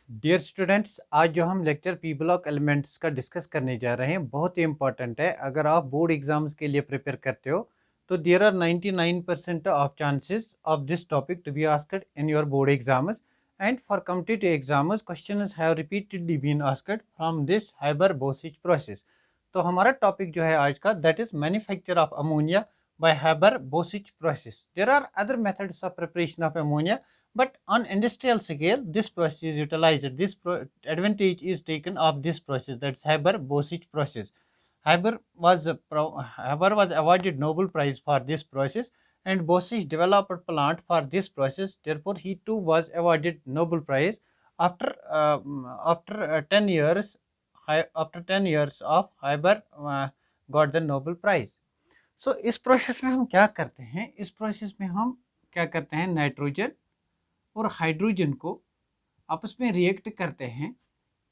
Dear students, आज जो हम लेक्चर पी ब्लॉक एलिमेंट्स का डिस्कस करने जा रहे हैं बहुत ही इंपॉर्टेंट है। अगर आप बोर्ड एग्जाम्स के लिए प्रिपेयर करते हो तो there are 99% of chances of this topic to be asked in your board exams and for competitive exams questions have repeatedly been asked from this Haber Bosch process. तो हमारा टॉपिक जो है आज का that is manufacture of ammonia by Haber Bosch process. There are other methods of preparation of ammonia, but on industrial scale, this process is utilized. This advantage is taken of this process, that's Haber-Bosch process. Haber was awarded Nobel Prize for this process, and Bosch developed a plant for this process. Therefore, he too was awarded Nobel Prize after 10 years. After 10 years of Haber got the Nobel Prize. So इस process में हम क्या करते हैं? इस process में हम क्या करते हैं? नाइट्रोजन और हाइड्रोजन को आपस में रिएक्ट करते हैं।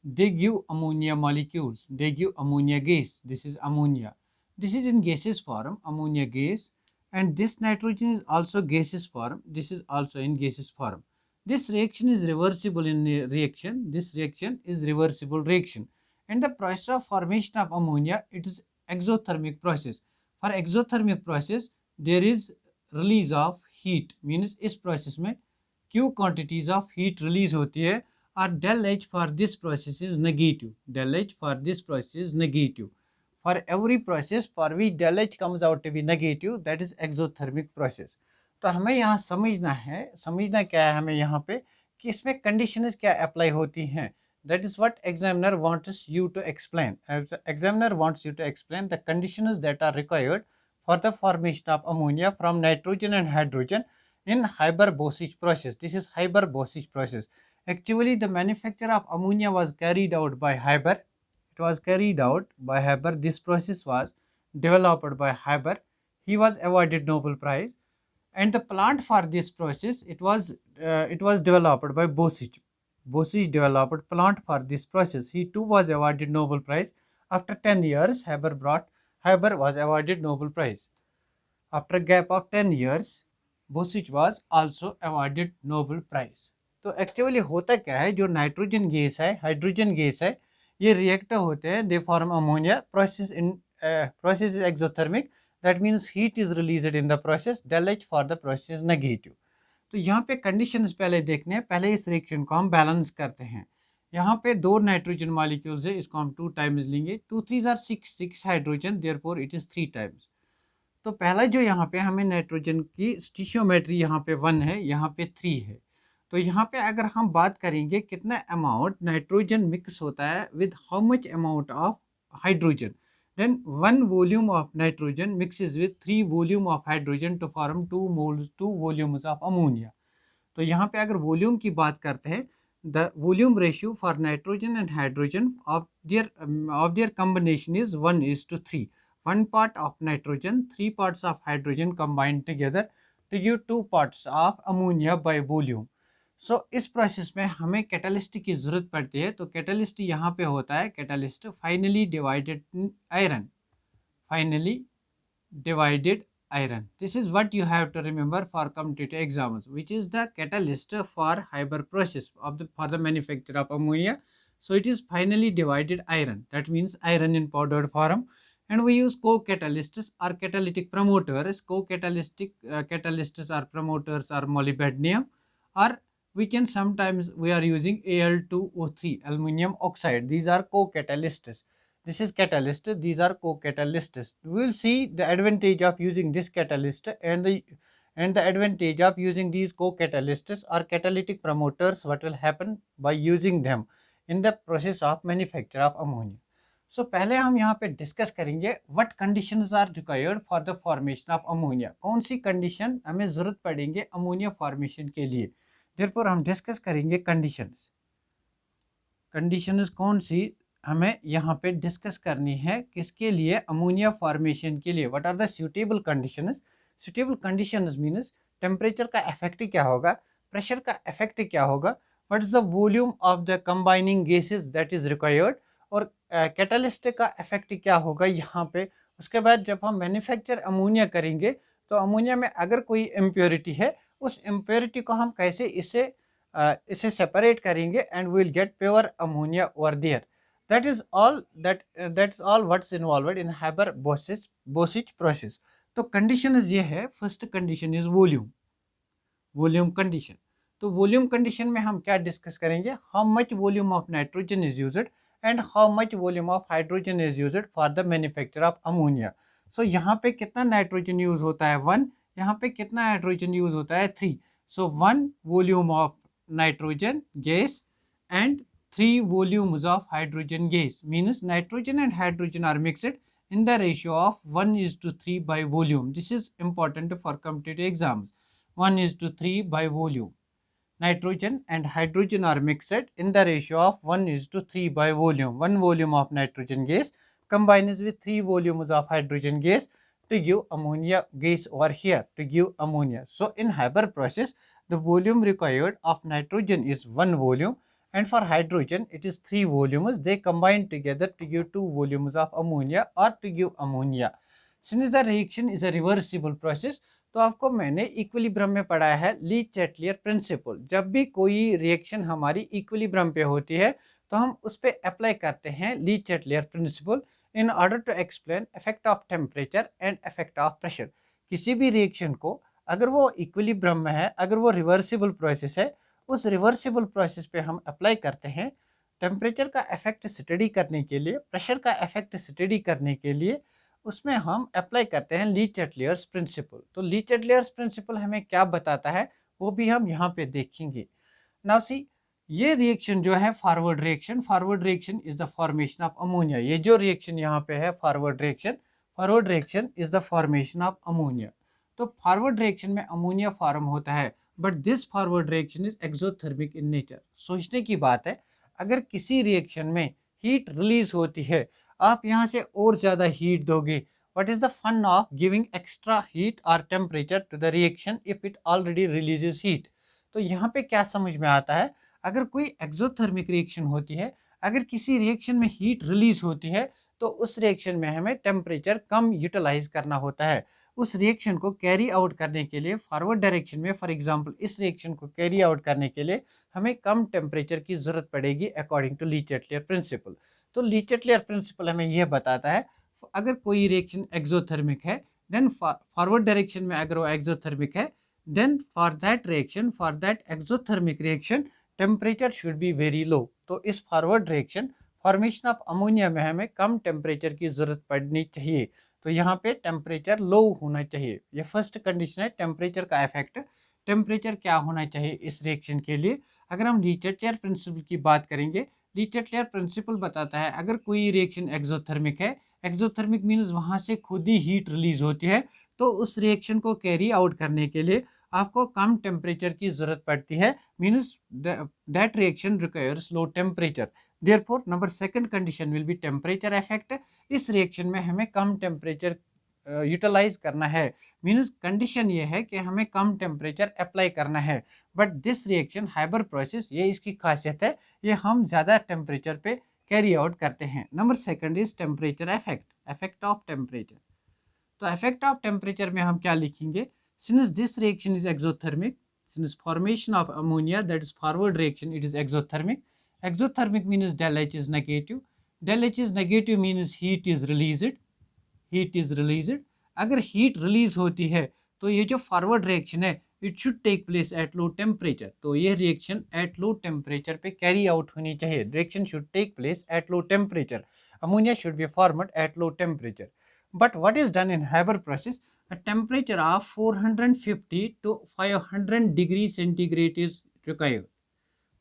They give ammonia molecules, they give ammonia gas, this is ammonia, this is in gases form ammonia gas, and this nitrogen is also gaseous form, this is also in gaseous form. This reaction is reversible in reaction, this reaction is reversible reaction, and the process of formation of ammonia, it is exothermic process. For exothermic process there is release of heat, means इस process में Q quantities of heat release होती है और del H for this process is negative. Del H for this process is negative. For every process for which del H comes out to be negative, that is exothermic process. तो हमें यहाँ समझना क्या है हमें यहाँ पे कि इसमें conditions क्या apply होती हैं. That is what examiner wants you to explain. Examiner wants you to explain the conditions that are required for the formation of ammonia from nitrogen and hydrogen in Haber-Bosch process. This is Haber-Bosch process. Actually, the manufacture of ammonia was carried out by Haber. It was carried out by Haber. This process was developed by Haber. He was awarded Nobel Prize. And the plant for this process, it was developed by Bosch. Bosch developed plant for this process. He too was awarded Nobel Prize. After 10 years, Haber was awarded Nobel Prize. After a gap of 10 years, Bosch was also awarded Nobel prize. तो actually होता क्या है, जो nitrogen gas है, hydrogen gas है, ये reactor होते हैं, they form ammonia. Process is exothermic, that means heat is released in the process, delta H for the process negative. तो यहाँ पे कंडीशंस पहले देखने हैं, पहले इस रिएक्शन को हम बैलेंस करते हैं। यहाँ पे 2 नाइट्रोजन मॉलिक्यूल्स है, इसको हम 2 टाइम्स लेंगे, 2 3 or 6 hydrogen, therefore it is 3 times. तो पहला जो यहाँ पे हमें नाइट्रोजन की स्टिशियोमेट्री यहाँ पे 1 है, यहाँ पे 3 है। तो यहाँ पे अगर हम बात करेंगे कितना अमाउंट नाइट्रोजन मिक्स होता है with how much amount of hydrogen, then 1 volume of nitrogen mixes with 3 volume of hydrogen to form 2 volumes of ammonia. तो यहाँ पे अगर वॉल्यूम की बात करते हैं, the volume ratio for nitrogen and hydrogen of their combination is 1:3। 1 part of nitrogen, 3 parts of hydrogen combined together to give 2 parts of ammonia by volume. So इस process में हमें कैटलिस्ट की ज़रूरत पड़ती है। तो कैटलिस्ट यहाँ पे होता है, catalyst finally divided iron, finally divided iron. This is what you have to remember for competitive exams, which is the catalyst for Haber process for the manufacture of ammonia. So it is finally divided iron, that means iron in powdered form. And we use co-catalysts or catalytic promoters. Catalysts or promoters are molybdenum, or we can sometimes we are using Al2O3, aluminum oxide. These are co-catalysts. This is catalyst, these are co-catalysts. We will see the advantage of using this catalyst and the advantage of using these co-catalysts or catalytic promoters, what will happen by using them in the process of manufacture of ammonia. So पहले हम यहाँ पे discuss करेंगे what conditions are required for the formation of ammonia. कौन सी condition हमें ज़रूरत पड़ेंगे अमोनिया फॉर्मेशन के लिए। Therefore हम डिस्कस करेंगे कंडीशंस। कंडीशंस कौन सी हमें यहाँ पे डिस्कस करनी है, किसके लिए, अमोनिया फॉर्मेशन के लिए। What are the suitable conditions. Suitable conditions means temperature का इफेक्ट क्या होगा, प्रेशर का इफेक्ट क्या होगा, what is the volume of the combining gases that is required, और कैटलिस्ट का इफेक्ट क्या होगा यहाँ पे। उसके बाद जब हम मैन्युफैक्चर अमोनिया करेंगे तो अमोनिया में अगर कोई इम्प्योरिटी है, उस इम्प्योरिटी को हम कैसे इससे इसे सेपरेट करेंगे and we will get pure ammonia over there. That is all what's involved in Haber Bosch process. तो कंडीशन ये है, first condition is volume condition. तो वॉल्यूम कंडीशन में हम क्या डिस्कस करेंगे, how much volume of nitrogen is used and how much volume of hydrogen is used for the manufacture of ammonia. So यहाँ पे कितना नाइट्रोजन यूज होता है 1, यहाँ पे कितना हाइड्रोजन यूज होता है 3. सो 1 volume of nitrogen gas and 3 volumes of hydrogen gas, means nitrogen and hydrogen are mixed in the ratio of 1:3 by volume. This is important for competitive exams. 1:3 by volume. Nitrogen and hydrogen are mixed in the ratio of 1:3 by volume. 1 volume of nitrogen gas combines with 3 volumes of hydrogen gas to give ammonia gas over here, to give ammonia. So in Haber process, the volume required of nitrogen is 1 volume and for hydrogen it is 3 volumes. They combine together to give 2 volumes of ammonia or to give ammonia. Since the reaction is a reversible process, तो आपको मैंने equilibrium में पढ़ाया है ली Chatelier principal. जब भी कोई reaction हमारी इक्विलिब्रियम पे होती है तो हम उस पर अप्लाई करते हैं Le Chatelier principle in order to explain effect of temperature and effect of pressure. किसी भी रिएक्शन को अगर वो इक्विलिब्रियम में है, अगर वो रिवर्सिबल प्रोसेस है, उस रिवर्सिबल प्रोसेस पे हम अप्लाई करते हैं टेम्परेचर का इफेक्ट स्टडी करने के लिए, प्रेशर का इफेक्ट स्टडी करने के लिए, उसमें हम अप्लाई करते हैं ली चैटलियर्स प्रिंसिपल. तो ली चैटलियर्स प्रिंसिपल हमें क्या बताता है वो भी हम यहाँ पे देखेंगे. नाउ सी, ये रिएक्शन जो है forward reaction is the formation of ammonia. ये जो रिएक्शन यहाँ पे है forward reaction is the formation of ammonia. तो फॉरवर्ड रिएक्शन में अमोनिया फॉर्म होता है, but this forward reaction is exothermic in nature. सोचने की बात है, अगर किसी रिएक्शन में हीट रिलीज होती है, आप यहाँ से और ज़्यादा हीट दोगे, what is the fun of giving extra heat और temperature to the reaction if it already releases heat. तो यहाँ पे क्या समझ में आता है, अगर कोई एक्सोथर्मिक रिएक्शन होती है, अगर किसी रिएक्शन में हीट रिलीज होती है तो उस रिएक्शन में हमें टेम्परेचर कम यूटिलाइज करना होता है. उस रिएक्शन को कैरी आउट करने के लिए फॉरवर्ड डायरेक्शन में, फॉर एग्जांपल इस रिएक्शन को कैरी आउट करने के लिए हमें कम टेम्परेचर की ज़रूरत पड़ेगी according to Le Chatelier principle. तो ली चैटलियर प्रिंसिपल हमें यह बताता है अगर कोई रिएक्शन एक्सोथर्मिक है, देन फॉरवर्ड डायरेक्शन में अगर वो एक्सोथर्मिक है, then for that exothermic reaction temperature should be very low. तो इस forward reaction formation of ammonia में हमें कम टेम्परेचर की ज़रूरत पड़नी चाहिए. तो यहाँ पे टेम्परेचर लो होना चाहिए. ये फर्स्ट कंडीशन है टेम्परेचर का इफेक्ट. टेम्परेचर क्या होना चाहिए इस रिएक्शन के लिए. अगर हम ली चैटलियर प्रिंसिपल की बात करेंगे, ली चैटलियर प्रिंसिपल बताता है अगर कोई रिएक्शन एक्सोथर्मिक है, एक्सोथर्मिक मीन्स वहाँ से खुद ही हीट रिलीज होती है, तो उस रिएक्शन को कैरी आउट करने के लिए आपको कम टेम्परेचर की ज़रूरत पड़ती है, means that reaction requires low temperature. Therefore number second condition will be temperature effect. इस रिएक्शन में हमें कम टेम्परेचर यूटिलाइज करना है, मीन्स कंडीशन ये है कि हमें कम टेम्परेचर अप्लाई करना है. But this reaction Haber process, ये इसकी खासियत है, ये हम ज़्यादा टेम्परेचर पे कैरी आउट करते हैं. Number second is temperature effect of temperature. तो इफेक्ट ऑफ टेम्परेचर में हम क्या लिखेंगे, since this reaction is exothermic, since formation of ammonia, that is forward reaction, it is exothermic. Exothermic means del H is negative. Del H is negative means heat is released. अगर heat release होती है तो ये जो forward reaction है it should take place at low temperature. तो ये reaction at low temperature पे carry out होनी चाहिए. Reaction should take place at low temperature. Ammonia should be formed at low temperature. But what is done in Haber process? A temperature of 450 to 500 degrees centigrade is required.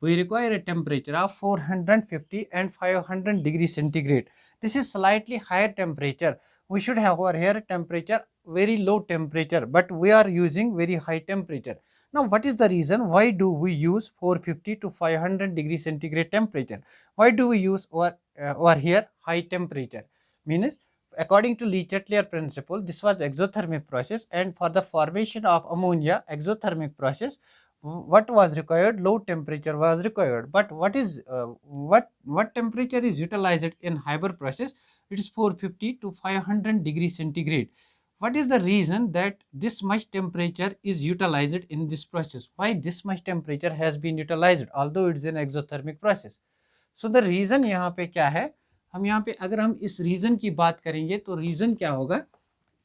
We require a temperature of 450 and 500 degrees centigrade. This is slightly higher temperature. We should have over here temperature very low temperature, but we are using very high temperature. Now what is the reason why do we use 450 to 500 degrees centigrade temperature? Why do we use over here high temperature? Means according to Lee Chatelier principle, this was exothermic process, and for the formation of ammonia, exothermic process, what was required? Low temperature was required. But what temperature is utilized in Haber process? It is 450 to 500 degrees centigrade. what is the reason that this much temperature is utilized in this process? Why this much temperature has been utilized although it's an exothermic process? So the reason यहाँ पे क्या है, हम यहाँ पे अगर हम इस रीज़न की बात करेंगे तो रीज़न क्या होगा,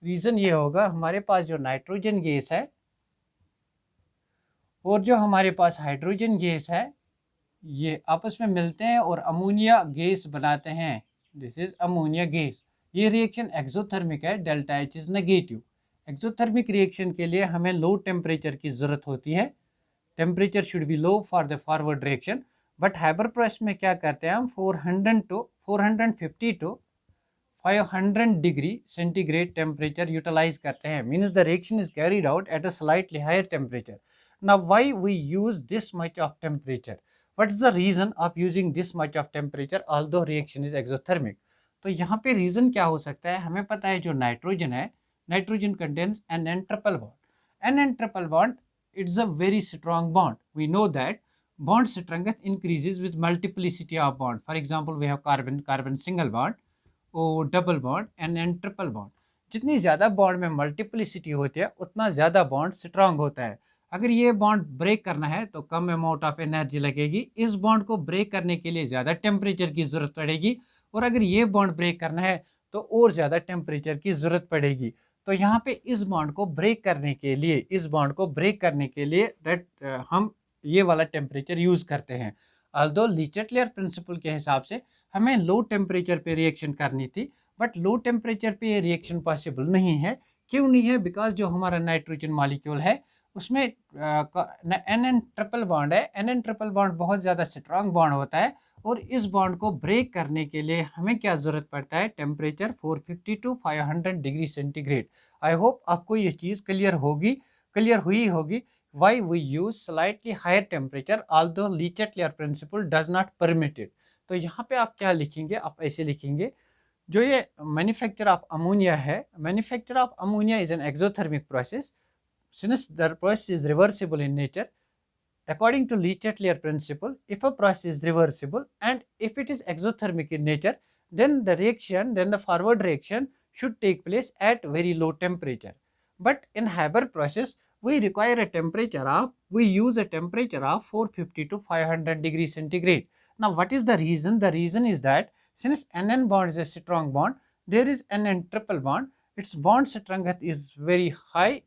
रीज़न ये होगा हमारे पास जो नाइट्रोजन गैस है और जो हमारे पास हाइड्रोजन गैस है ये आपस में मिलते हैं और अमोनिया गैस बनाते हैं, दिस इज अमोनिया गैस। ये रिएक्शन एक्सोथर्मिक है, delta H is negative. Exothermic reaction के लिए हमें लो टेम्परेचर की ज़रूरत होती है, temperature should be low for the forward reaction. But Haber process में क्या करते हैं हम 450 to 500 degree centigrade temperature utilize करते हैं, means the reaction is carried out at a slightly higher temperature. Now why we use this much of temperature, what is the reason of using this much of temperature although reaction is exothermic? तो यहाँ पे reason क्या हो सकता है, हमें पता है जो नाइट्रोजन है, nitrogen contains N N triple bond. N N triple bond it's a very strong bond, we know that bond strength increases with multiplicity of bond. For example, we have carbon, carbon single bond, O double bond and N triple bond. जितनी ज़्यादा bond में multiplicity होती है उतना ज़्यादा bond strong होता है। अगर ये बॉन्ड ब्रेक करना है तो कम अमाउंट ऑफ एनर्जी लगेगी, इस बॉन्ड को ब्रेक करने के लिए ज़्यादा टेम्परेचर की ज़रूरत पड़ेगी, और अगर ये बॉन्ड ब्रेक करना है तो और ज़्यादा टेम्परेचर की ज़रूरत पड़ेगी। तो यहाँ पे इस बॉन्ड को ब्रेक करने के लिए, इस बॉन्ड को ब्रेक करने के लिए दैट हम ये वाला टेम्परेचर यूज़ करते हैं। ऑल्दो ली चैटलियर प्रिंसिपल के हिसाब से हमें लो टेम्परेचर पे रिएक्शन करनी थी, बट लो टेम्परेचर पे ये रिएक्शन पॉसिबल नहीं है। क्यों नहीं है? बिकॉज जो हमारा नाइट्रोजन मॉलिक्यूल है उसमें एन एन ट्रिपल बॉन्ड है, एन एन ट्रिपल बॉन्ड बहुत ज़्यादा स्ट्रांग बॉन्ड होता है, और इस बॉन्ड को ब्रेक करने के लिए हमें क्या ज़रूरत पड़ता है, temperature 450 to 500 degree centigrade. I hope आपको ये चीज़ क्लियर हुई होगी why we use slightly higher temperature although Le Chatelier principle does not permit it। तो यहाँ पे आप क्या लिखेंगे, आप ऐसे लिखेंगे, जो ये मैन्युफैक्चर ऑफ अमोनिया है, manufacture of ammonia is an exothermic process since the process is reversible in nature according to Le Chatelier principle। if a process is reversible and if it is exothermic in nature, then the forward reaction should take place at very low temperature। but in Haber process we use a temperature of 450 to 500 degrees centigrade। Now what is the reason? The reason is that since NN bond is a strong bond, there is NN triple bond, its bond strength is very high,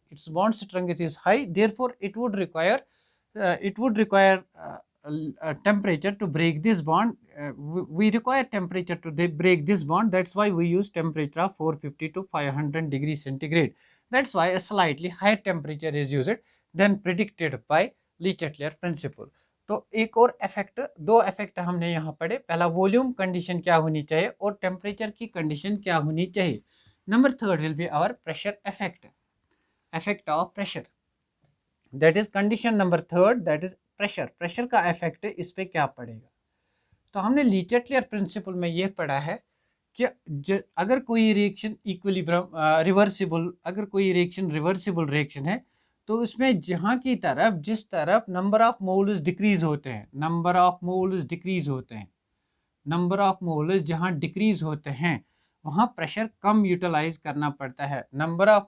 therefore it would require temperature to break this bond। we require temperature to break this bond, that's why we use temperature of 450 to 500 degrees centigrade। that's why a slightly higher temperature is used than predicted by Le Chatelier principle। तो एक और effect, दो effect हमने यहाँ पढ़े, पहला volume condition क्या होनी चाहिए और टेम्परेचर की कंडीशन क्या होनी चाहिए। Number third will be our pressure effect of pressure, that is condition number third, that is pressure का इफेक्ट इस पे क्या पड़ेगा। तो हमने ली चैटलियर प्रिंसिपल में ये पढ़ा है कि अगर कोई रिएक्शन इक्विलिब्रियम रिवर्सिबल, अगर कोई रिएक्शन रिवर्सिबल रिएक्शन है तो उसमें जहाँ की तरफ, जिस तरफ नंबर ऑफ मोल्स डिक्रीज होते हैं, नंबर ऑफ मोल्स जहाँ डिक्रीज होते हैं वहाँ प्रेशर कम यूटिलाइज करना पड़ता है। नंबर ऑफ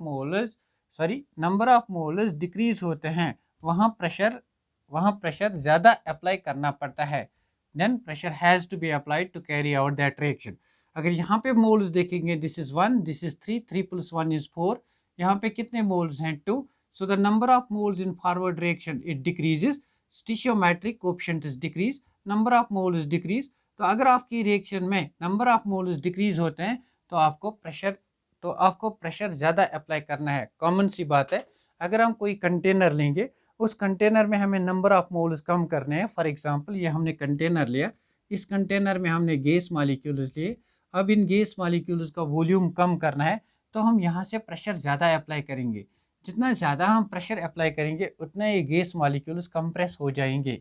मोल्स डिक्रीज होते हैं वहाँ प्रेशर ज़्यादा अप्लाई करना पड़ता है। Then pressure has to be applied to carry out that reaction. अगर यहाँ पे मोल्स देखेंगे, this is 1, this is 3, 3 + 1 is 4, यहाँ पे कितने मोल्स हैं, 2। So the number of moles in forward reaction it decreases, stoichiometric coefficient is decrease, number of moles decrease. तो अगर आपकी रिएक्शन में नंबर ऑफ मोल्स डिक्रीज होते हैं तो आपको प्रेशर ज़्यादा अप्लाई करना है। कॉमन सी बात है, अगर हम कोई कंटेनर लेंगे, उस कंटेनर में हमें नंबर ऑफ मोल्स कम करने हैं। फॉर एग्जांपल ये हमने कंटेनर लिया, इस कंटेनर में हमने गैस मॉलिक्यूल्स लिए, अब इन गैस मॉलिक्यूल्स का वॉल्यूम कम करना है तो हम यहाँ से प्रेशर ज़्यादा अप्लाई करेंगे। जितना ज़्यादा हम प्रेशर अप्लाई करेंगे उतने ये गैस मॉलिक्यूल्स कंप्रेस हो जाएंगे,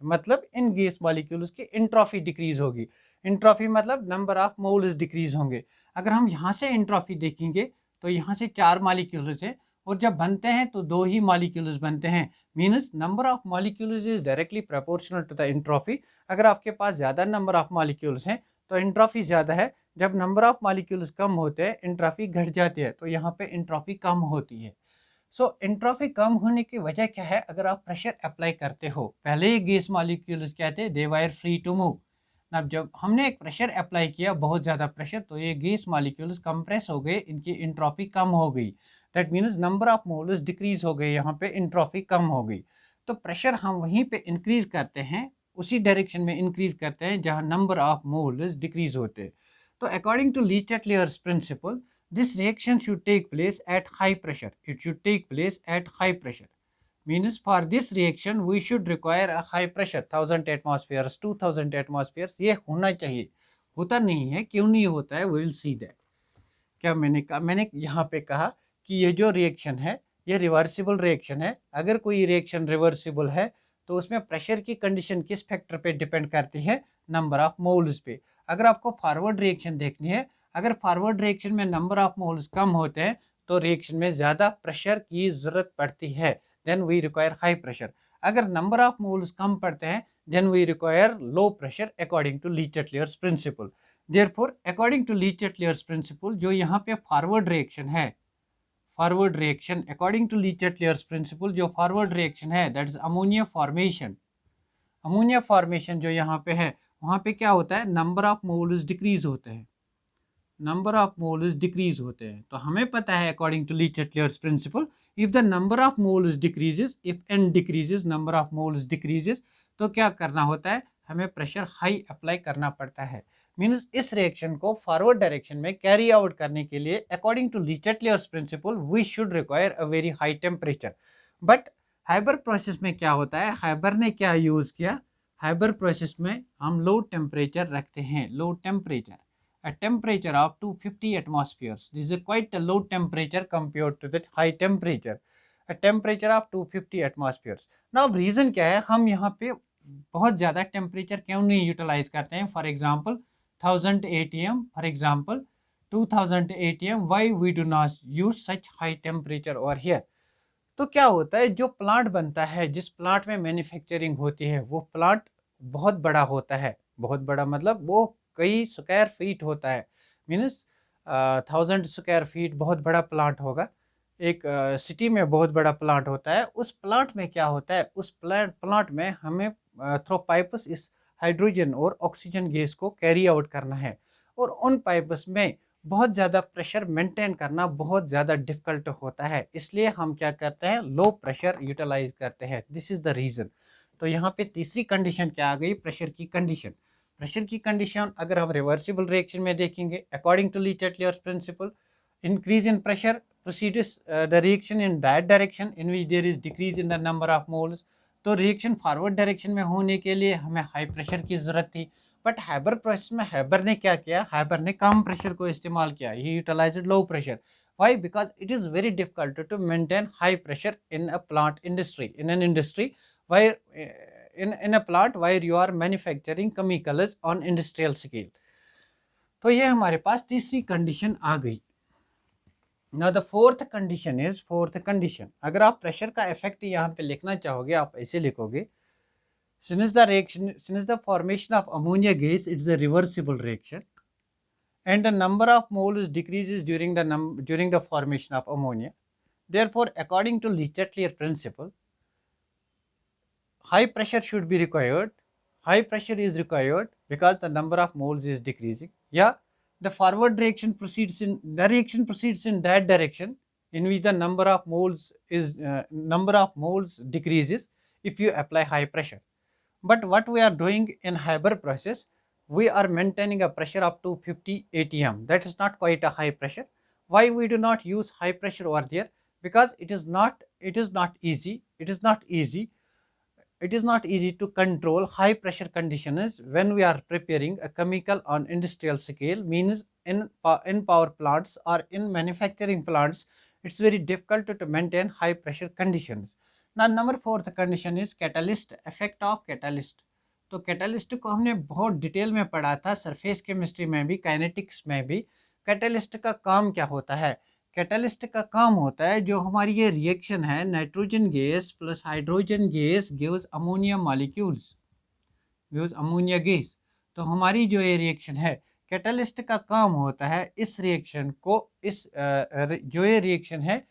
मतलब इन गैस मॉलिक्यूल्स की एंट्रोपी डिक्रीज होगी। एंट्रोपी मतलब नंबर ऑफ मोल्स डिक्रीज होंगे। अगर हम यहाँ से एंट्रोपी देखेंगे तो यहाँ से 4 मॉलिक्यूल्स है और जब बनते हैं तो 2 ही मॉलिक्यूल्स बनते हैं, means number of molecules is directly proportional to the entropy. अगर आपके पास ज़्यादा नंबर ऑफ मॉलिक्यूल्स हैं तो एंट्रोपी ज़्यादा है। जब नंबर ऑफ मॉलिक्यूल्स कम होते हैं एंट्रोपी घट जाती है, तो यहाँ पे एंट्रोपी कम होती है। सो एंट्रोपी कम होने की वजह क्या है? अगर आप प्रेशर अप्लाई करते हो, पहले ही गैस मॉलिक्यूल्स क्या थे? दे वर फ्री टू मूव। अब जब हमने एक प्रेशर अप्लाई किया, बहुत ज़्यादा प्रेशर, तो ये गैस मॉलिक्यूल्स कंप्रेस हो गए, इनकी एंट्रोपी कम हो गई। That means number of moles decrease हो गए, यहाँ पे एंट्रोपी कम हो गई। तो प्रेशर हम वहीं पे इंक्रीज करते हैं, उसी डायरेक्शन में इंक्रीज करते हैं जहाँ नंबर ऑफ मोल्स डिक्रीज होते हैं। तो according to Le Chatelier's principle, this reaction should take place at high pressure. It should take place at high pressure. Means for this reaction we should require a high pressure, 1000 atmospheres, 2000 atmospheres. ये होना चाहिए, होता नहीं है। क्यों नहीं होता है? We will see that. क्या मैंने कहा? मैंने यहाँ पे कहा कि ये जो रिएक्शन है ये रिवर्सिबल रिएक्शन है। अगर कोई रिएक्शन रिवर्सिबल है तो उसमें प्रेशर की कंडीशन किस फैक्टर पे डिपेंड करती है? नंबर ऑफ मोल्स पे। अगर आपको फॉरवर्ड रिएक्शन देखनी है, अगर फॉरवर्ड रिएक्शन में नंबर ऑफ मोल्स कम होते हैं तो रिएक्शन में ज़्यादा प्रेशर की ज़रूरत पड़ती है, then we require high pressure. अगर नंबर ऑफ मोल्स कम पड़ते हैं then we require low pressure according to Le Chatelier's principle. Therefore according to Le Chatelier's principle, जो यहाँ पे फॉरवर्ड रिएक्शन है, forward reaction according to Le Chatelier's principle, जो forward reaction है that is ammonia formation. Ammonia formation जो यहाँ पे है, वहाँ पे क्या होता है? नंबर ऑफ मोल्स डिक्रीज होते हैं, नंबर ऑफ मोल्स डिक्रीज होते हैं। तो हमें पता है according to Le Chatelier's principle, if the number of moles decreases, if N decreases, number of moles decreases, तो क्या करना होता है? हमें प्रेशर हाई अप्लाई करना पड़ता है। मीन्स इस रिएक्शन को फॉरवर्ड डायरेक्शन में कैरी आउट करने के लिए according to Le Chatelier's principle we should require a very high temperature. But Haber process में क्या होता है? हाइबर ने क्या यूज़ किया? हाइबर प्रोसेस में हम लो टेम्परेचर रखते हैं, low temperature, a temperature of 250 atmospheres. This is quite a low temperature compared to the high temperature. A temperature of 250 atmospheres. Now reason क्या है? हम यहाँ पे बहुत ज़्यादा टेम्परेचर क्यों नहीं यूटिलाइज करते हैं? For example 1000 atm, for example 2000 atm, why we do not use such high temperature over here? तो क्या होता है? जो प्लांट बनता है, जिस प्लांट में मैन्युफैक्चरिंग होती है, वो प्लांट बहुत बड़ा होता है। बहुत बड़ा मतलब वो कई स्क्वायर फीट होता है। मीन्स 1000 स्क्वायर फीट बहुत बड़ा प्लांट होगा। एक सिटी में बहुत बड़ा प्लांट होता है। उस प्लांट में क्या होता है? उस प्लांट में हमें थ्रू पाइप्स इस हाइड्रोजन और ऑक्सीजन गैस को कैरी आउट करना है, और उन पाइप्स में बहुत ज़्यादा प्रेशर मेंटेन करना बहुत ज़्यादा डिफ़िकल्ट होता है। इसलिए हम क्या करते हैं? लो प्रेशर यूटिलाइज करते हैं। This is the reason. तो यहाँ पे तीसरी कंडीशन क्या आ गई? प्रेशर की कंडीशन। प्रेशर की कंडीशन अगर हम रिवर्सिबल रिएक्शन में देखेंगे, according to Le Chatelier's principle, increase in pressure proceeds the reaction in that direction in which there is decrease in the number of moles. तो reaction forward direction में होने के लिए हमें हाई प्रेशर की ज़रूरत थी। बट हाइबर प्रोसेस में हाइबर ने क्या किया? हाइबर ने कम प्रेशर को इस्तेमाल किया, he utilized low pressure. Why? Because it is very difficult to maintain high pressure in a plant industry, in an industry wire in a plant where you are manufacturing chemicals on industrial scale. तो ये हमारे पास तीसरी condition आ गई। Now the fourth condition is, fourth condition, अगर आप pressure का effect यहाँ पे लिखना चाहोगे आप ऐसे लिखोगे, since the formation of ammonia gas, it's a reversible reaction and the number of moles decreases during the formation of ammonia. Therefore according to Le Chatelier principle, high pressure should be required. High pressure is required because the number of moles is decreasing. Yeah, the forward reaction proceeds in that direction in which the number of moles decreases if you apply high pressure. But what we are doing in Haber process, we are maintaining a pressure of 250 atm. That is not quite a high pressure. Why we do not use high pressure over there? Because it is not easy. It is not easy to control high pressure conditions when we are preparing a chemical on industrial scale. Means in power plants or in manufacturing plants, it's very difficult to maintain high pressure conditions. Now number fourth condition is catalyst, effect of catalyst. तो catalyst को हमने बहुत detail में पढ़ा था, surface chemistry में भी, kinetics में भी। कैटलिस्ट का काम क्या होता है? कैटलिस्ट का काम होता है, जो हमारी ये रिएक्शन है, nitrogen gas plus hydrogen gas gives ammonia molecules, gives ammonia gas. तो हमारी जो ये रिएक्शन है, कैटलिस्ट का काम होता है इस रिएक्शन को, जो ये रिएक्शन है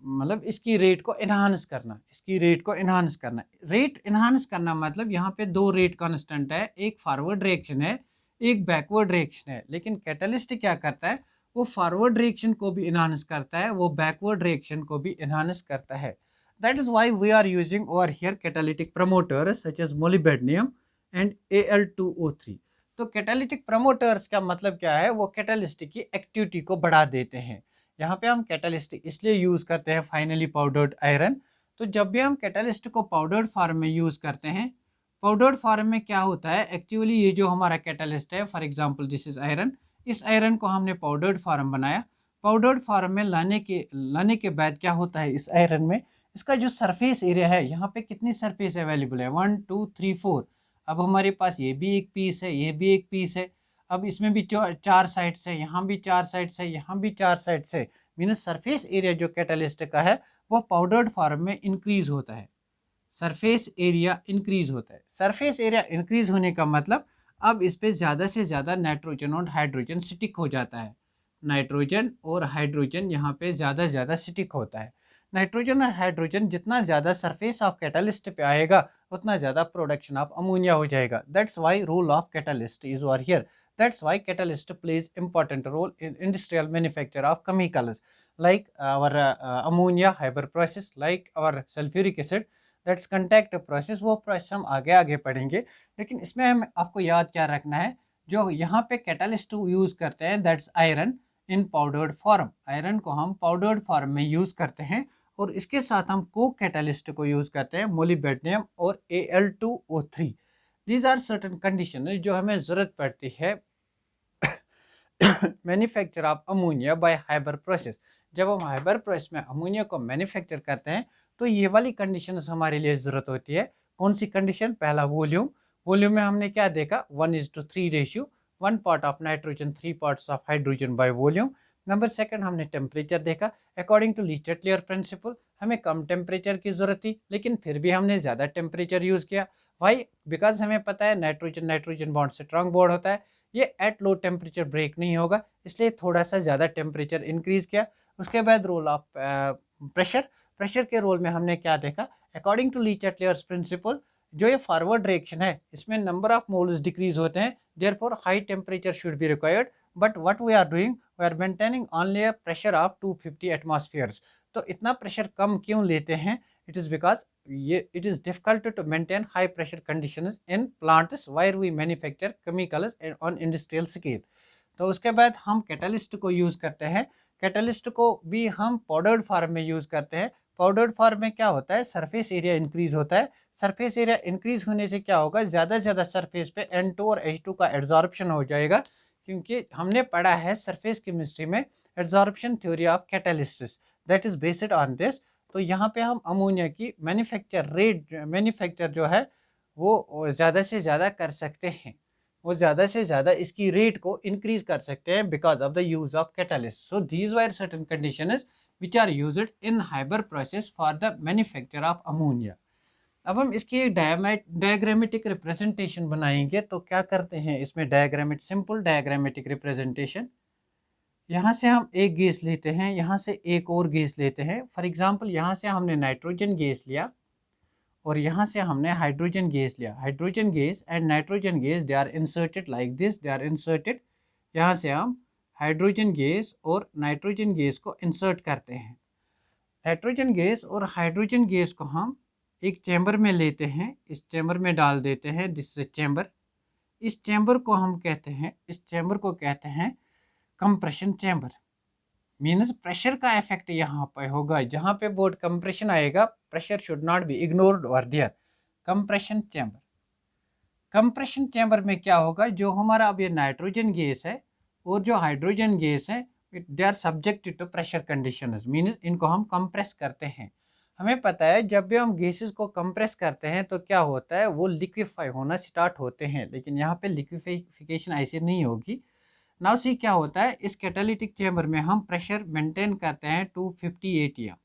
मतलब इसकी रेट को इन्हांस करना, इसकी रेट को इन्हांस करना। रेट इन्हांस करना मतलब यहाँ पे दो रेट कांस्टेंट है, एक फॉरवर्ड रिएक्शन है, एक बैकवर्ड रिएक्शन है। लेकिन कैटलिस्ट क्या करता है, वो फॉरवर्ड रिएक्शन को भी इन्हांस करता है, वो बैकवर्ड रिएक्शन को भी इन्हांस करता है। That is why we are using over here catalytic promoters such as molybdenum and Al2O3। तो कैटालिटिक प्रमोटर्स का मतलब क्या है, वो कैटालिस्ट की एक्टिविटी को बढ़ा देते हैं। यहाँ पे हम कैटालिस्ट इसलिए यूज़ करते हैं फाइनली पाउडर्ड आयरन। तो जब भी हम कैटालिस्ट को पाउडर्ड फॉर्म में यूज़ करते हैं, पाउडर्ड फॉर्म में क्या होता है, एक्चुअली ये जो हमारा कैटालिस्ट है, for example this is iron, इस आयरन को हमने पाउडर्ड फॉर्म बनाया। पाउडर्ड फॉर्म में लाने के बाद क्या होता है, इस आयरन में इसका जो सरफेस एरिया है, यहाँ पे कितनी सरफेस अवेलेबल है, 1 2 3 4। अब हमारे पास ये भी एक पीस है, ये भी एक पीस है, अब इसमें भी चार साइड्स है, यहाँ भी चार साइड्स है, यहाँ भी चार साइड्स है। मीन्स सरफेस एरिया जो कैटालिस्ट का है वो पाउडर्ड फॉर्म में इंक्रीज होता है, सरफेस एरिया इंक्रीज होता है। सरफेस एरिया इंक्रीज होने का मतलब अब इस पे ज़्यादा से ज़्यादा नाइट्रोजन और हाइड्रोजन स्टिक हो जाता है। नाइट्रोजन और हाइड्रोजन यहाँ पे ज़्यादा ज़्यादा स्टिक होता है। नाइट्रोजन और हाइड्रोजन जितना ज़्यादा सरफेस ऑफ कैटालिस्ट पे आएगा उतना ज़्यादा प्रोडक्शन ऑफ अमोनिया हो जाएगा। That's why role of catalyst is over here. That's why catalyst plays important role in industrial manufacture of chemicals like our ammonia Haber process, like our sulfuric acid, that's contact process। वो process हम आगे आगे पढ़ेंगे। लेकिन इसमें हम आपको याद क्या रखना है, जो यहाँ पे कैटालिस्ट यूज़ करते हैं that's iron in powdered form. Iron को हम पाउडर्ड फॉर्म में यूज़ करते हैं और इसके साथ हम कोक कैटालिस्ट को यूज़ करते हैं, मोलिब्डेनम और Al2O3। These are certain condition जो हमें ज़रूरत पड़ती है manufacture of ammonia bye Haber process. जब हम हाइबर प्रोसेस में अमोनिया को मैन्युफैक्चर करते हैं तो ये वाली कंडीशंस हमारे लिए ज़रूरत होती है। कौन सी कंडीशन, पहला वॉल्यूम। वॉल्यूम में हमने क्या देखा, 1:3 ratio, 1 part of nitrogen 3 parts of hydrogen by volume. Number second हमने टेम्परेचर देखा। According to Le Chatelier principle हमें कम टेम्परेचर की ज़रूरत थी, लेकिन फिर भी हमने ज़्यादा टेम्परेचर यूज़ किया। वाई, बिकॉज हमें पता है नाइट्रोजन नाइट्रोजन बॉन्ड से स्ट्रांग बॉन्ड होता है, ये एट लो टेम्परेचर ब्रेक नहीं होगा, इसलिए थोड़ा सा ज़्यादा टेम्परेचर इंक्रीज किया। उसके बाद रोल ऑफ प्रेशर। प्रेशर के रोल में हमने क्या देखा, according to Le Chatelier's principle जो ये फॉरवर्ड रिएक्शन है इसमें नंबर ऑफ मोल्स डिक्रीज होते हैं, therefore high temperature should be required. But what we are doing, we are maintaining only a pressure of 250 atmospheres. तो इतना प्रेशर कम क्यों लेते हैं, it is because it is difficult to maintain high pressure conditions in plants where we manufacture chemicals on industrial scale। तो उसके बाद हम catalyst को यूज़ करते हैं। कैटालिस्ट को भी हम पाउडर्ड फॉर्म में यूज़ करते हैं। पाउडर्ड फॉर्म में क्या होता है, सरफेस एरिया इंक्रीज होता है। सरफेस एरिया इंक्रीज होने से क्या होगा, ज़्यादा से ज़्यादा सरफेस पे N2 और H2 का एड्जॉर्प्शन हो जाएगा, क्योंकि हमने पढ़ा है सरफेस केमिस्ट्री में adsorption theory of catalysis, that is based on this. तो यहाँ पे हम अमोनिया की मैन्युफैक्चर जो है वो ज़्यादा से ज़्यादा कर सकते हैं, वो ज़्यादा से ज़्यादा इसकी रेट को इंक्रीज कर सकते हैं because of the use of catalyst. So these were certain conditions which are used in Haber process for the manufacture of ammonia. अब हम इसकी एक डायग्रामेटिक रिप्रेजेंटेशन बनाएंगे। तो क्या करते हैं इसमें, सिंपल डायग्रामेटिक रिप्रेजेंटेशन। यहाँ से हम एक गैस लेते हैं, यहाँ से एक और गैस लेते हैं। फॉर एग्जांपल यहाँ से हमने नाइट्रोजन गैस लिया और यहाँ से हमने हाइड्रोजन गैस लिया। Hydrogen gas and nitrogen gas they are inserted like this, they are inserted. यहाँ से हम हाइड्रोजन गैस और नाइट्रोजन गैस को इंसर्ट करते हैं। नाइट्रोजन गैस और हाइड्रोजन गैस को हम एक चैम्बर में लेते हैं, इस चैम्बर में डाल देते हैं, दिस चैम्बर। इस चैम्बर को हम कहते हैं, इस चैम्बर को कहते हैं कंप्रेशन चैम्बर। मीन्स प्रेशर का इफेक्ट यहाँ पे होगा, जहाँ पे बोर्ड कंप्रेशन आएगा, pressure should not be ignored और there. Compression chamber, compression chamber में क्या होगा, जो हमारा अब ये नाइट्रोजन गैस है और जो हाइड्रोजन गैस है they are subjected to pressure conditions. Means इनको हम कंप्रेस करते हैं। हमें पता है जब भी हम गैसेस को कंप्रेस करते हैं तो क्या होता है, वो लिक्विफाई होना स्टार्ट होते हैं, लेकिन यहाँ पे लिक्विफिकेशन ऐसे नहीं होगी। नाउ सी क्या होता है, इस कैटालिटिक चैम्बर में हम प्रेशर मेंटेन करते हैं 250 atm।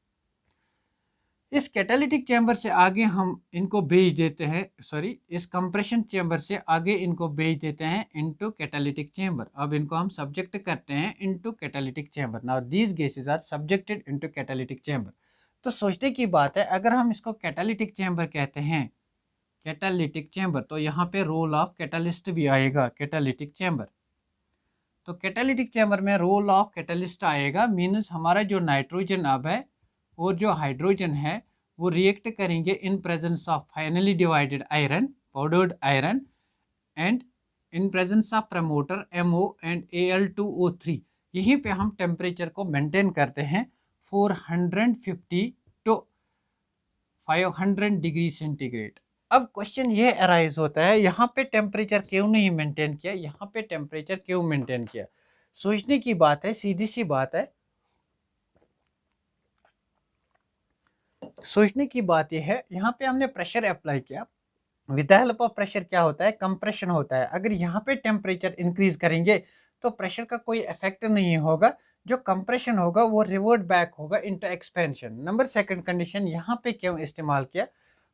इस कैटालिटिक चैम्बर से आगे हम इनको भेज देते हैं, सॉरी, इस कंप्रेशन चैम्बर से आगे इनको भेज देते हैं इनटू कैटालिटिक चैम्बर। अब इनको हम सब्जेक्ट करते हैं into catalytic chamber. Now these gases are subjected into catalytic chamber. तो सोचने की बात है, अगर हम इसको कैटालिटिक चैम्बर कहते हैं, कैटालिटिक चैम्बर, तो यहाँ पे रोल ऑफ कैटालिस्ट भी आएगा कैटालिटिक चैम्बर। तो कैटालिटिक चैम्बर में रोल ऑफ कैटालिस्ट आएगा, मीन्स हमारा जो नाइट्रोजन अब है और जो हाइड्रोजन है वो रिएक्ट करेंगे in presence of finally divided iron, powdered iron, and in presence of promoter MO and Al2O3। यहीं पे हम टेम्परेचर को मेंटेन करते हैं 450 टू 500 डिग्री सेंटीग्रेड। अब क्वेश्चन ये अराइज होता है, यहाँ पे टेम्परेचर क्यों नहीं मेंटेन किया, यहाँ पे टेम्परेचर क्यों मेंटेन किया? सोचने की बात है, सीधी सी बात है, सोचने की बात यह है, यहाँ पे हमने प्रेशर अप्लाई किया, with the help of pressure क्या होता है, कंप्रेशन होता है। अगर यहाँ पे टेम्परेचर इंक्रीज करेंगे तो प्रेशर का कोई इफेक्ट नहीं होगा, जो कंप्रेशन होगा वो रिवर्ट बैक होगा into expansion. Number second condition यहाँ पे क्यों इस्तेमाल किया,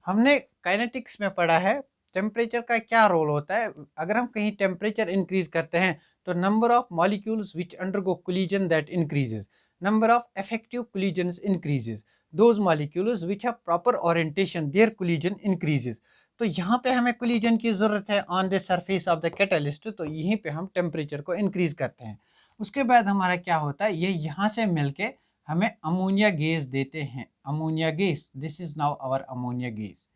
हमने काइनेटिक्स में पढ़ा है टेम्परेचर का क्या रोल होता है। अगर हम कहीं टेम्परेचर इंक्रीज करते हैं तो number of molecules which undergo collision that increases, number of effective collisions increases, those molecules which have proper orientation their collision increases. तो यहाँ पे हमें कोलिजन की ज़रूरत है on the surface of the catalyst, तो यहीं पे हम टेम्परेचर को इंक्रीज करते हैं। उसके बाद हमारा क्या होता है, ये यहाँ से मिलके हमें अमोनिया गैस देते हैं, ammonia gas, this is now our ammonia gas,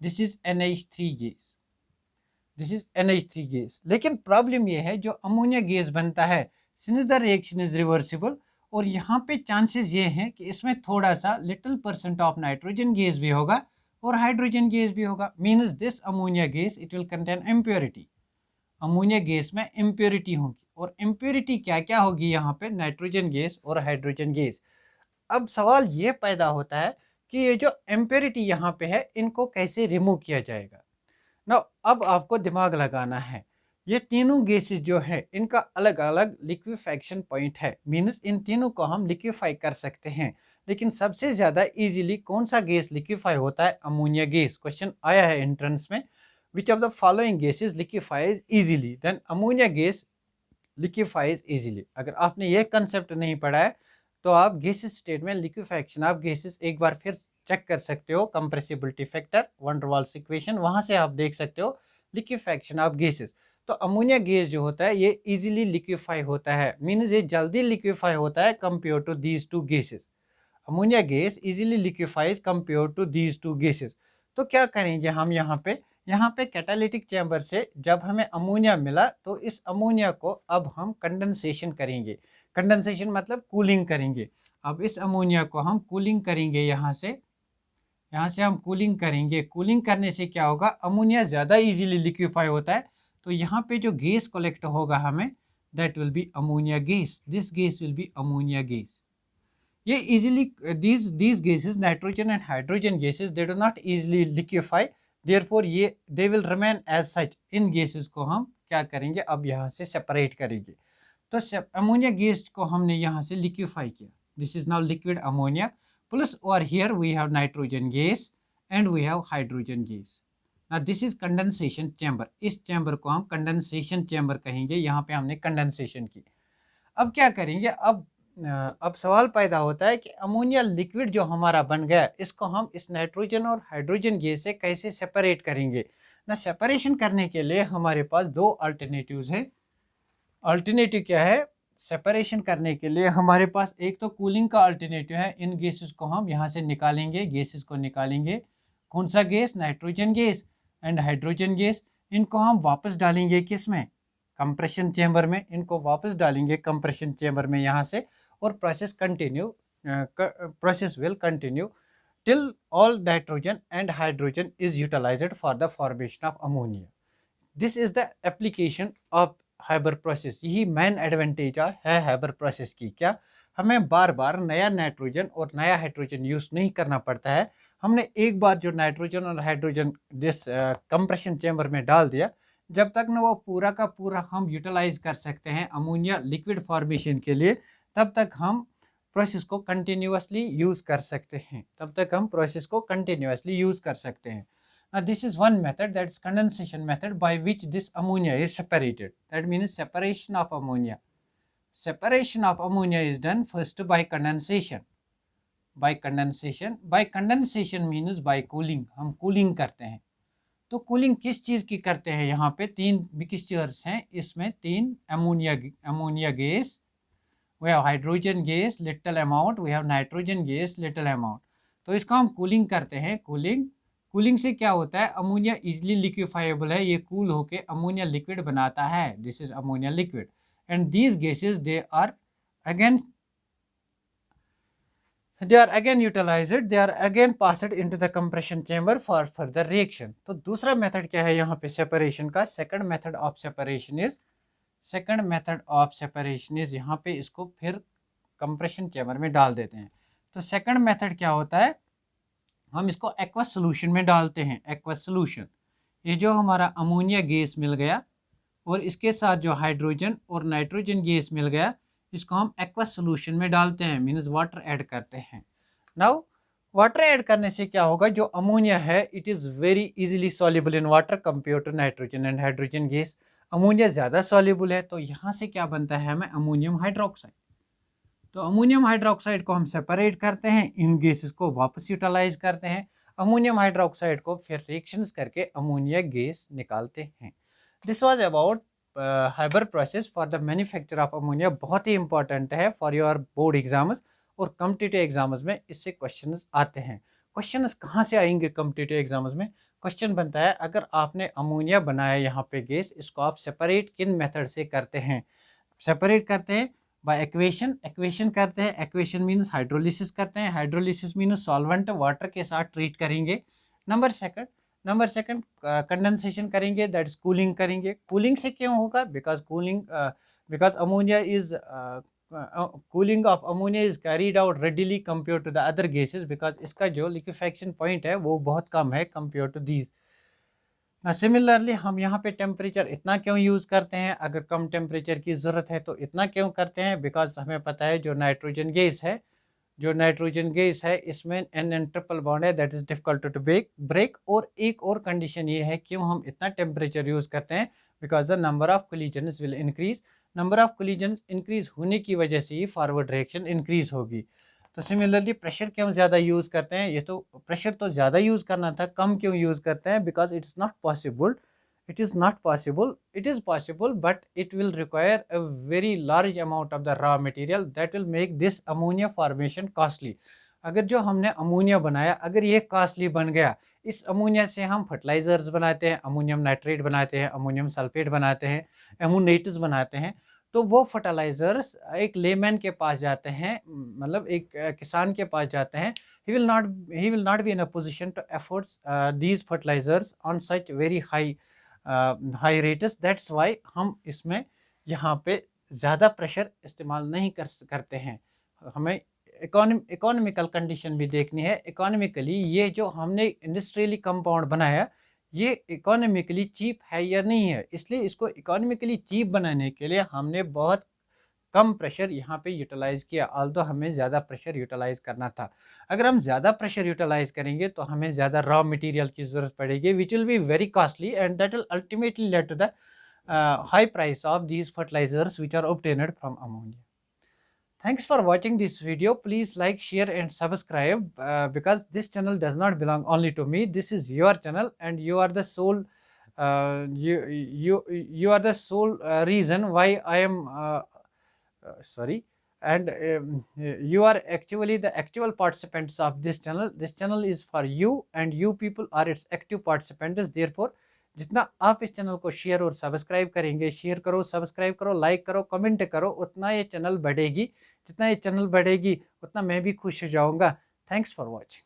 this is NH3 gas, this is NH3 gas. लेकिन प्रॉब्लम ये है, जो अमोनिया गैस बनता है, since the reaction is reversible, और यहाँ पे चांसेस ये हैं कि इसमें थोड़ा सा लिटिल % ऑफ नाइट्रोजन गैस भी होगा और हाइड्रोजन गैस भी होगा, means this ammonia gas it will contain impurity. Ammonia gas में इम्प्योरिटी होगी, और इम्प्योरिटी क्या क्या होगी यहाँ पे, नाइट्रोजन गैस और हाइड्रोजन गैस। अब सवाल ये पैदा होता है कि ये जो इम्प्योरिटी यहाँ पे है, इनको कैसे रिमूव किया जाएगा ना। अब आपको दिमाग लगाना है, ये तीनों गैसेस जो है इनका अलग अलग लिक्विफैक्शन पॉइंट है, मीन्स इन तीनों को हम लिक्विफाई कर सकते हैं। लेकिन सबसे ज़्यादा इजीली कौन सा गैस लिक्विफाई होता है, अमोनिया गैस। क्वेश्चन आया है एंट्रेंस में, which of the following gases liquefies easily, then ammonia gas liquefies easily. अगर आपने ये कंसेप्ट नहीं पढ़ा है तो आप गैसेस स्टेट में लिक्विफैक्शन ऑफ गैसेस एक बार फिर चेक कर सकते हो, compressibility factor, van der Waals equation, वहाँ से आप देख सकते हो लिक्विफैक्शन ऑफ गैसेस। तो अमोनिया गैस जो होता है ये इजीली लिक्विफाई होता है, मीन्स ये जल्दी लिक्विफाई होता है compare to these two gases. Ammonia gas easily liquefies compare to these two gases. तो क्या करेंगे हम, यहाँ पे कैटालिटिक चैम्बर से जब हमें अमोनिया मिला तो इस अमोनिया को अब हम कंडेंसेशन करेंगे। कंडेंसेशन मतलब कूलिंग करेंगे। अब इस अमोनिया को हम कूलिंग करेंगे, यहाँ से हम कूलिंग करेंगे। कूलिंग करने से क्या होगा, अमोनिया ज़्यादा इजीली लिक्विफाई होता है, तो यहाँ पे जो गैस कलेक्ट होगा हमें, that will be ammonia gas, this gas will be ammonia gas. ये easily these gases, nitrogen and hydrogen gases, they do not easily liquefy, therefore ये they will remain as such। In gases को हम क्या करेंगे, अब यहाँ से separate करेंगे। तो अमोनिया गैस को हमने यहाँ से लिक्विफाई किया, this is now liquid ammonia, plus और here we have nitrogen gas and we have hydrogen gas. Now this is condensation chamber, इस चैम्बर को हम कंडेंसेशन चैम्बर कहेंगे। यहाँ पे हमने कंडेंसेशन की। अब क्या करेंगे, अब सवाल पैदा होता है कि अमोनिया लिक्विड जो हमारा बन गया, इसको हम इस नाइट्रोजन और हाइड्रोजन गैस से कैसे सेपरेट करेंगे ना। सेपरेशन करने के लिए हमारे पास दो अल्टरनेटिव्स है। अल्टरनेटिव क्या है सेपरेशन करने के लिए, हमारे पास एक तो कूलिंग का अल्टरनेटिव है, इन गैसेस को हम यहाँ से निकालेंगे, गैसेस को निकालेंगे। कौन सा gas, nitrogen gas and hydrogen gas. इनको हम वापस डालेंगे किस में, कंप्रेशन चैम्बर में। इनको वापस डालेंगे कंप्रेशन चैम्बर में यहाँ से, और process will continue till all nitrogen and hydrogen is utilized for the formation of ammonia. This is the application of Haber process. यही मेन एडवांटेज है हाइबर प्रोसेस की। क्या, हमें बार बार नया नाइट्रोजन और नया हाइड्रोजन यूज़ नहीं करना पड़ता है। हमने एक बार जो नाइट्रोजन और हाइड्रोजन जिस कंप्रेशन चैम्बर में डाल दिया, जब तक न वो पूरा का पूरा हम यूटिलाइज कर सकते हैं अमोनिया लिक्विड फॉर्मेशन के लिए, तब तक हम प्रोसेस को कंटिन्यूअसली यूज़ कर सकते हैं, तब तक हम प्रोसेस को कंटिन्यूअसली यूज़ कर सकते हैं. Now this is one method, that is condensation method, by which this ammonia is separated. That means separation of ammonia. Separation of ammonia is done first by condensation. By condensation means by cooling. हम cooling करते हैं. तो cooling किस चीज़ की करते हैं? यहाँ पे 3 मिक्सचर्स हैं, इसमें 3 ammonia gas, we have hydrogen gas little amount, we have nitrogen gas little amount. तो इसका हम कूलिंग करते हैं. कूलिंग से क्या होता है? अमोनिया इजिली लिक्विफाइबल है, ये कूल होके अमोनिया लिक्विड बनाता है. This is ammonia liquid. And these gases they are again utilized, they are again passed into the compression chamber for further reaction. तो दूसरा मेथड क्या है यहाँ पे सेपरेशन का? Second method of separation is यहाँ पे इसको फिर कंप्रेशन चैम्बर में डाल देते हैं. तो सेकंड मेथड क्या होता है? हम इसको एक्वस सोल्यूशन में डालते हैं. एक्वस सोल्यूशन, ये जो हमारा अमोनिया गैस मिल गया और इसके साथ जो हाइड्रोजन और नाइट्रोजन गैस मिल गया, इसको हम एक्वस सोल्यूशन में डालते हैं, मीन्स वाटर ऐड करते हैं. नाउ वाटर ऐड करने से क्या होगा? जो अमोनिया है it is very easily soluble in water compare to nitrogen and hydrogen gas. Ammonia ज़्यादा सॉल्युबल है, तो यहाँ से क्या बनता है हमें? Ammonium hydroxide. तो अमोनियम हाइड्रोक्साइड को हम सेपरेट करते हैं, इन गैसेस को वापस यूटिलाइज करते हैं. अमोनियम हाइड्रोक्साइड को फिर रिएक्शंस करके अमोनिया गैस निकालते हैं. This was about Haber process for the manufacture of ammonia. बहुत ही इंपॉर्टेंट है फॉर योर बोर्ड एग्जाम्स और कॉम्पिटिटिव एग्जाम्स में इससे क्वेश्चंस आते हैं. क्वेश्चंस कहाँ से आएंगे कॉम्पिटिटिव एग्जाम्स में? क्वेश्चन बनता है अगर आपने अमोनिया बनाया यहाँ पे गैस, इसको आप सेपरेट किन मेथड से करते हैं? सेपरेट करते हैं बाय एक्वेशन करते हैं. एक्वेशन मीन्स हाइड्रोलिसिस करते हैं. हाइड्रोलिसिस मीन्स सॉल्वेंट वाटर के साथ ट्रीट करेंगे. नंबर सेकंड कंडेंसेशन करेंगे, दैट इज कूलिंग करेंगे. कूलिंग से क्यों होगा? Because ammonia is cooling of ammonia is carried out readily compare to the other gases, because इसका जो लिक्विफेक्शन पॉइंट है वो बहुत कम है कंपेयर टू दीज. सिमिलरली हम यहाँ पे टेम्परेचर इतना क्यों यूज़ करते हैं? अगर कम टेम्परेचर की ज़रूरत है तो इतना क्यों करते हैं? बिकॉज हमें पता है जो नाइट्रोजन गैस है इसमें N ट्रिपल बॉन्ड है, that is difficult to break. और एक और कंडीशन ये है क्यों हम इतना टेम्परेचर यूज़ करते हैं? Because the number of collisions will increase. Number of collisions increase होने की वजह से ही फॉरवर्ड रिएक्शन इंक्रीज होगी. तो सिमिलरली प्रेशर क्यों ज़्यादा यूज़ करते हैं? ये तो प्रेशर तो ज़्यादा यूज़ करना था, कम क्यों यूज़ करते हैं? Because it is possible but it will require a very large amount of the raw material that will make this ammonia formation costly. अगर जो हमने अमोनिया बनाया अगर ये कॉस्टली बन गया, इस अमोनिया से हम फर्टिलाइजर्स बनाते हैं, अमोनियम नाइट्रेट बनाते हैं, अमोनियम सल्फेट बनाते हैं, एमोनेट्स बनाते हैं, तो वो फर्टिलाइजर्स एक लेमैन के पास जाते हैं, मतलब एक किसान के पास जाते हैं. he will not be in a position to afford these fertilizers on such very high rates. that's why हम इसमें यहाँ पे ज़्यादा प्रेशर इस्तेमाल नहीं करते हैं. हमें इकोनॉमिकल कंडीशन भी देखनी है. इकोनॉमिकली ये जो हमने इंडस्ट्रियली कंपाउंड बनाया ये इकोनॉमिकली चीप है या नहीं है, इसलिए इसको इकोनॉमिकली चीप बनाने के लिए हमने बहुत कम प्रेशर यहाँ पे यूटिलाइज़ किया. ऑल्दो हमें ज़्यादा प्रेशर यूटिलाइज़ करना था. अगर हम ज़्यादा प्रेशर यूटिलाइज़ करेंगे तो हमें ज़्यादा रॉ मटेरियल की ज़रूरत पड़ेगी, which will be very costly and that will ultimately lead to the high price of these fertilizers which are obtained from ammonia. Thanks for watching this video. Please like, share and subscribe because this channel does not belong only to me. This is your channel and you are the sole you are the sole reason why I am sorry, and you are actually the actual participants of this channel. This channel is for you and you people are its active participants. Therefore जितना आप इस channel को share और subscribe करेंगे, share करो, subscribe करो, like करो, comment करो, उतना ये चैनल बढ़ेगी. जितना ये चैनल बढ़ेगी उतना मैं भी खुश हो जाऊंगा. Thanks for watching.